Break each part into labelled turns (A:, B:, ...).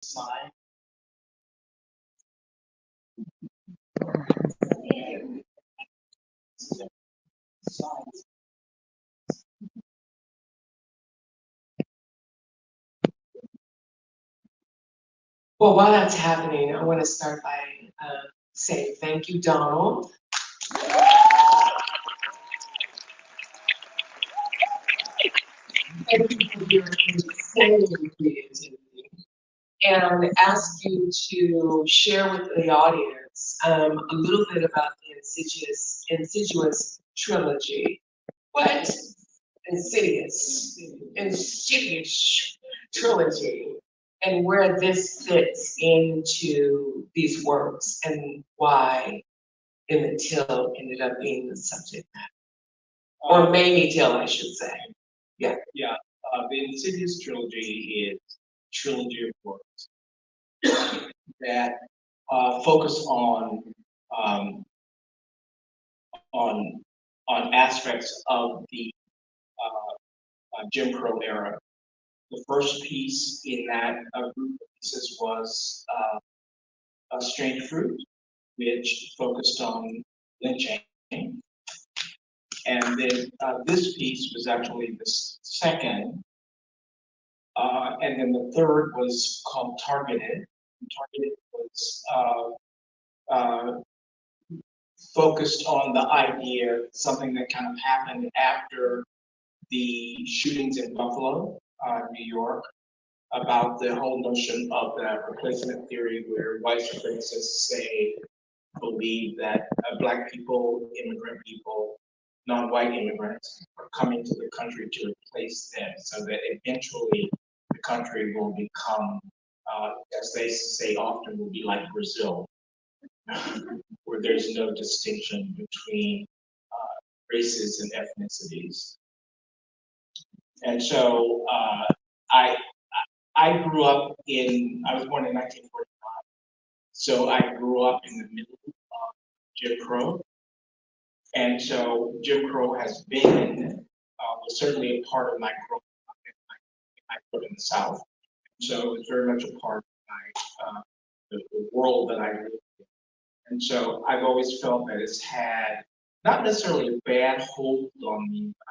A: sign.
B: Well, while that's happening, I want to start by saying thank you, Donald. Thank you for your insanely creativity, and ask you to share with the audience a little bit about the insidious trilogy. What? Insidious trilogy, and where this fits into these works and why Emmett Till ended up being the subject matter. Or Mamie Till, I should say. Yeah.
A: Yeah. The Insidious trilogy is a trilogy of works that focus um, on aspects of the Jim Crow era. The first piece in that group of pieces was A Strange Fruit, which focused on lynching. And then this piece was actually the second. And then the third was called Targeted. Targeted was focused on the idea, something that kind of happened after the shootings in Buffalo, New York, about the whole notion of the replacement theory, where white supremacists believe that Black people, immigrant people, non-white immigrants are coming to the country to replace them, so that eventually the country will become, as they say often, will be like Brazil, where there's no distinction between races and ethnicities. And so I grew up I was born in 1945, so I grew up in the middle of Jim Crow. And so Jim Crow has been, was certainly a part of my growth up I grew up in the South. So it's very much a part of the world that I live in. And so I've always felt that it's had not necessarily a bad hold on me, but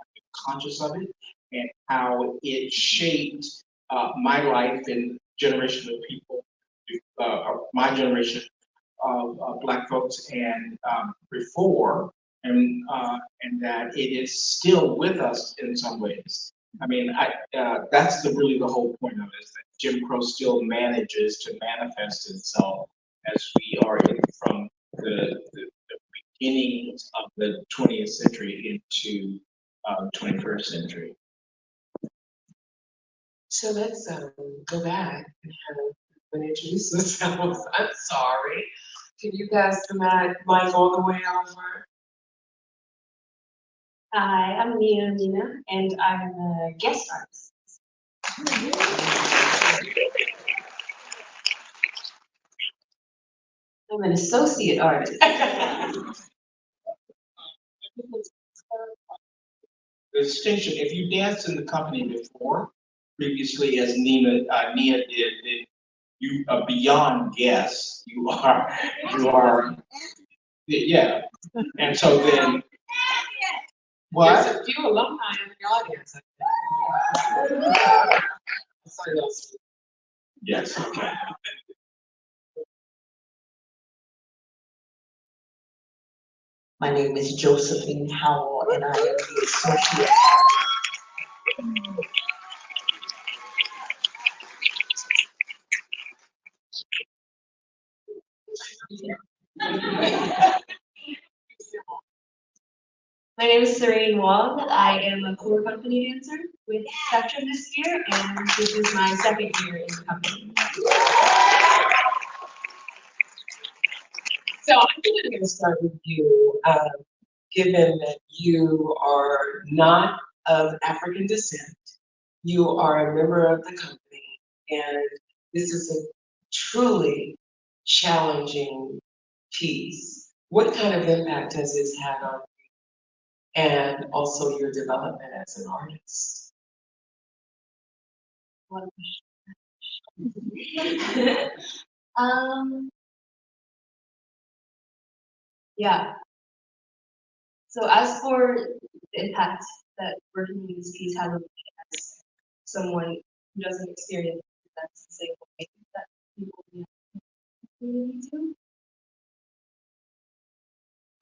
A: I've been conscious of it and how it shaped my life and generation of people, my generation of Black folks and before, and that it is still with us in some ways. I mean, that's really the whole point of it, is that Jim Crow still manages to manifest itself as we are from the beginnings of the 20th century into 21st century.
B: So let's go back and have them introduce themselves. I'm sorry. Can you pass the mic all the way over?
C: Hi, I'm Nina, and I'm a guest artist. I'm an associate artist.
A: The distinction, if you danced in the company before, previously as Nia did, then you are beyond guest. You are, yeah. And so then, what?
B: There's a few alumni in the audience.
A: Yes, okay.
D: My name is Josephine Howell, and I am the associate.
C: My name is Serene Wong. I am a core company dancer with Spectrum this year, and this is my second year in the company.
B: So I'm going to start with you, given that you are not of African descent, you are a member of the company, and this is a truly challenging piece. What kind of impact has this had on you and also your development as an artist?
C: Yeah. So as for the impact that working in this piece has on me as someone who doesn't experience that's the same way that people in the community do,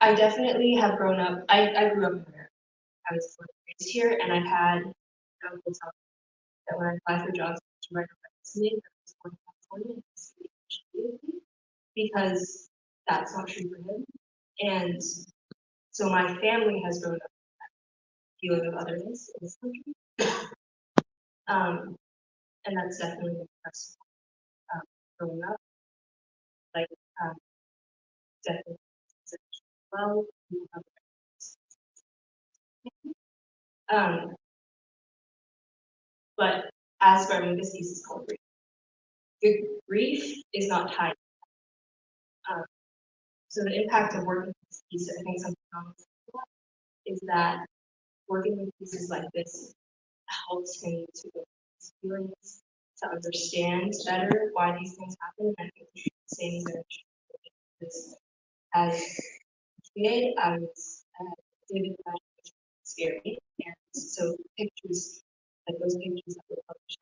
C: I definitely have grown up. I grew up in America. I was born and raised here, and I've had uncles tell me that when I applied for jobs to write a resume, that I was born in California, and this would be because that's not true for him. And so my family has grown up feeling of otherness in this country. And that's definitely impressive. Growing up, like, definitely, well, you have but as for, I mean, this piece is called grief. The grief is not tied. So the impact of working with this piece, I think something is that working with pieces like this helps me to experience, to understand better why these things happen. And I think the same as as a kid, I was did imagine it was scary, and so pictures like those pictures that were published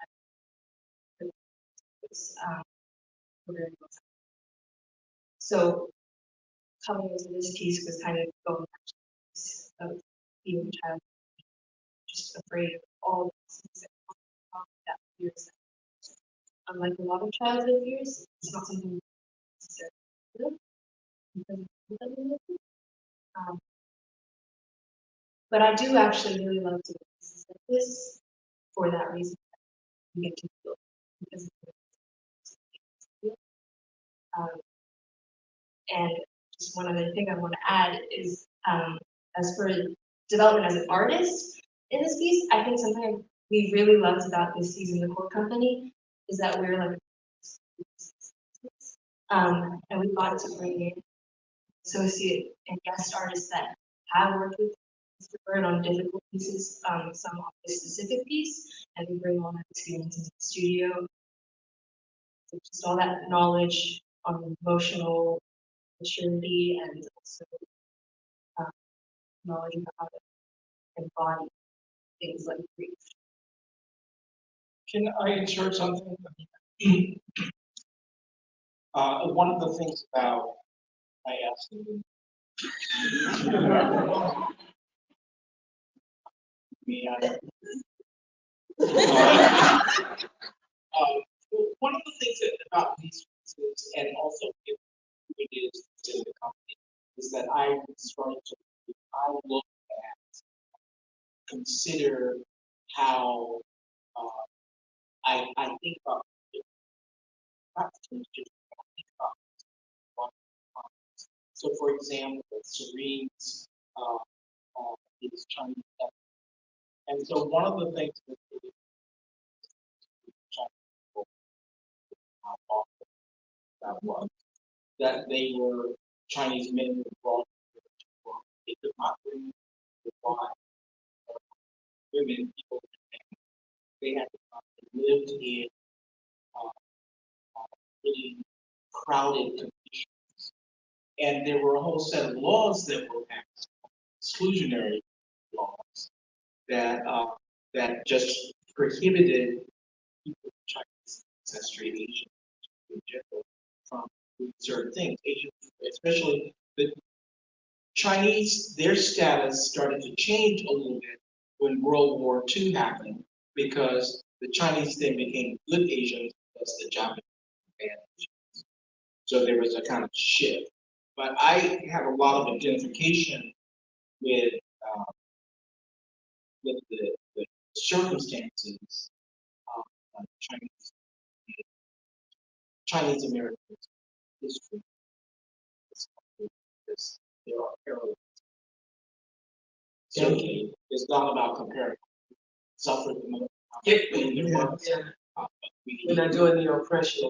C: were very well. So coming into this piece was kind of going back to this of being a child, just afraid of all the things that come along with that fears. Unlike a lot of childhood fears, it's not something necessarily good because of the but I do actually really love to do pieces like this for that reason. You get to feel because um, and just one other thing I want to add is as for development as an artist in this piece, I think something we really loved about this season, the core company, is that we're like and we got to bring in associate and guest artists that have worked with Mr. Bird on difficult pieces, some on this specific piece, and we bring all that experience into the studio. So just all that knowledge on emotional maturity and also knowledge of how to embody things like grief.
A: Can I insert something? One of the things about, I asked you. One of the things about these pieces, and also it is in the company, is that I started to, I look at, consider how I think about not think about one. So, for example, Serene's is Chinese, and so one of the things that that was that they were Chinese men who brought they could not bring the wives or women, people, they had lived in really crowded conditions. And there were a whole set of laws that were passed, exclusionary laws, that that just prohibited people of Chinese ancestry, Asian in general, from doing certain things. Asian, especially the Chinese, their status started to change a little bit when World War II happened, because the Chinese then became good Asians plus the Japanese bad Asians. So there was a kind of shift. But I have a lot of identification with uh, the circumstances of Chinese American history. Because there are parallels. Certainly, it's not about comparing. Suffered the most.
B: Yeah.
A: Yeah.
B: We're not doing the oppression.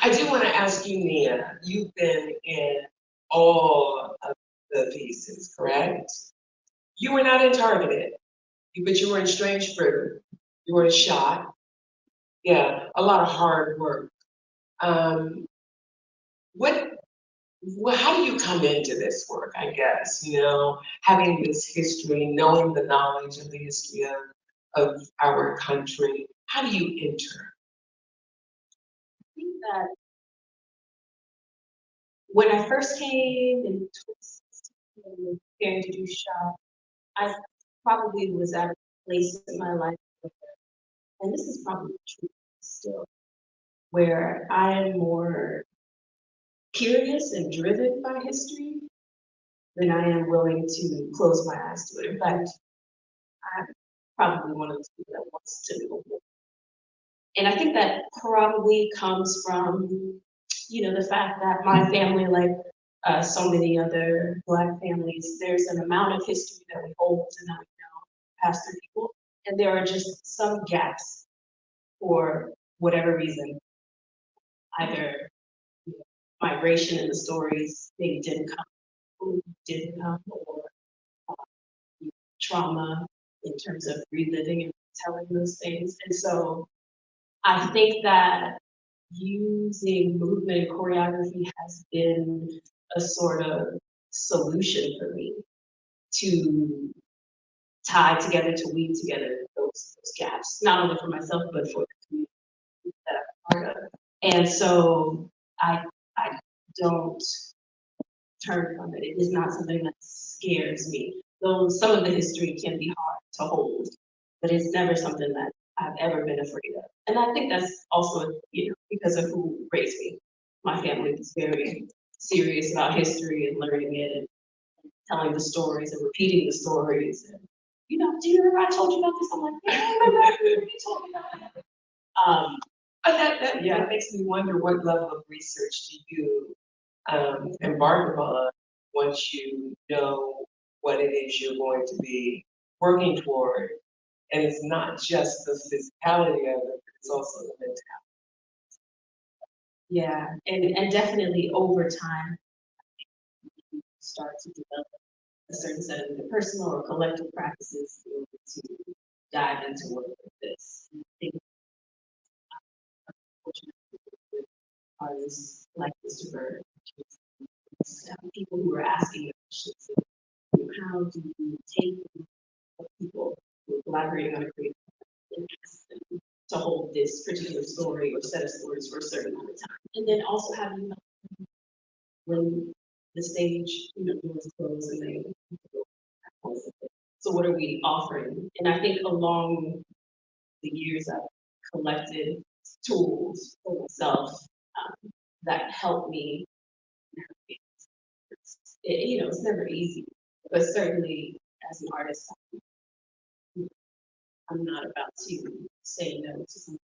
B: I do want to ask you, Nia, you've been in all of the pieces, correct? You were not in Targeted, but you were in Strange Fruit. you were shot. Yeah, a lot of hard work. Um, what, how do you come into this work, I guess, you know, having this history, knowing the knowledge of the history of our country, how do you enter?
C: I think that when I first came in 2016 and preparing to do shop, I probably was at a place in my life, and this is probably true still, where I am more curious and driven by history than I am willing to close my eyes to it. In fact, I'm probably one of those people that wants to know more. And I think that probably comes from, the fact that my family, like so many other Black families, there's an amount of history that we hold and not pass through people, and there are just some gaps for whatever reason, either migration in the stories maybe didn't come, or trauma in terms of reliving and telling those things. And so I think that using movement and choreography has been a sort of solution for me to tie together, to weave together those gaps, not only for myself, but for the community that I'm part of. And so I don't turn from it. It is not something that scares me. Though some of the history can be hard to hold, but it's never something that I've ever been afraid of. And I think that's also, because of who raised me. My family was very serious about history and learning it and telling the stories and repeating the stories. And, do you remember I told you about this? I'm like, yeah, I remember you told me about it.
B: But that makes me wonder what level of research do you embark upon once you know what it is you're going to be working toward. And it's not just the physicality of it, it's also the mentality.
C: Yeah, and definitely over time, you start to develop a certain set of either personal or collective practices in order to dive into work like this. And I think unfortunately with artists like Mr. Bird, people who are asking the questions of how do you take people who are collaborating on a creative project and ask them to hold this particular story or set of stories for a certain amount of time. And then also how do you help them when the stage, doors close and they go. So what are we offering? And I think along the years I've collected tools for myself that help me navigate. It's never easy, but certainly as an artist, I'm not about to say no to something